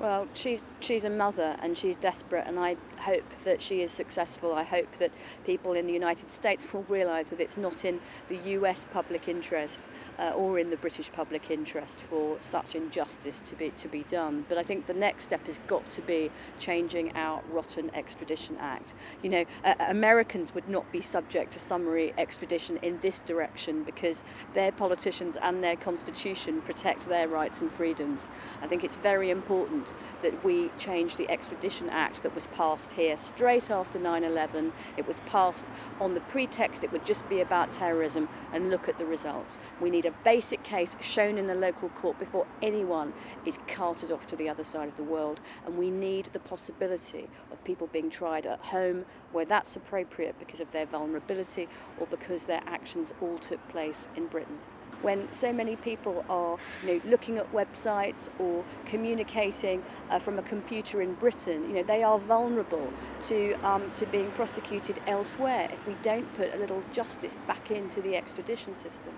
Well, she's a mother and she's desperate, and I hope that she is successful. I hope that people in the United States will realise that it's not in the US public interest or in the British public interest for such injustice to be done. But I think the next step has got to be changing our rotten Extradition Act. You know, Americans would not be subject to summary extradition in this direction because their politicians and their constitution protect their rights and freedoms. I think it's very important that we change the Extradition Act that was passed here straight after 9/11. It was passed on the pretext it would just be about terrorism, and look at the results. We need a basic case shown in the local court before anyone is carted off to the other side of the world, and we need the possibility of people being tried at home where that's appropriate because of their vulnerability or because their actions all took place in Britain. When so many people are, looking at websites or communicating from a computer in Britain, they are vulnerable to being prosecuted elsewhere if we don't put a little justice back into the extradition system.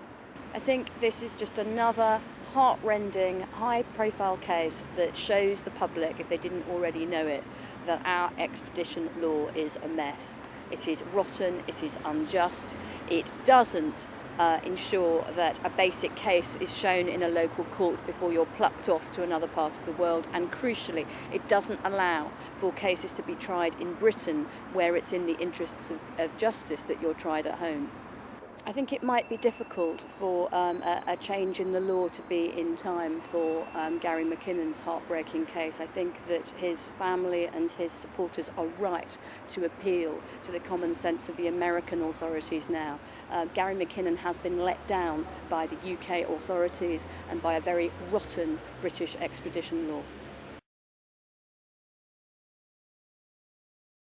I think this is just another heart-rending, high-profile case that shows the public, if they didn't already know it, that our extradition law is a mess. It is rotten, it is unjust, it doesn't ensure that a basic case is shown in a local court before you're plucked off to another part of the world, and crucially, it doesn't allow for cases to be tried in Britain where it's in the interests of justice that you're tried at home. I think it might be difficult for a change in the law to be in time for Gary McKinnon's heartbreaking case. I think that his family and his supporters are right to appeal to the common sense of the American authorities now. Gary McKinnon has been let down by the UK authorities and by a very rotten British extradition law.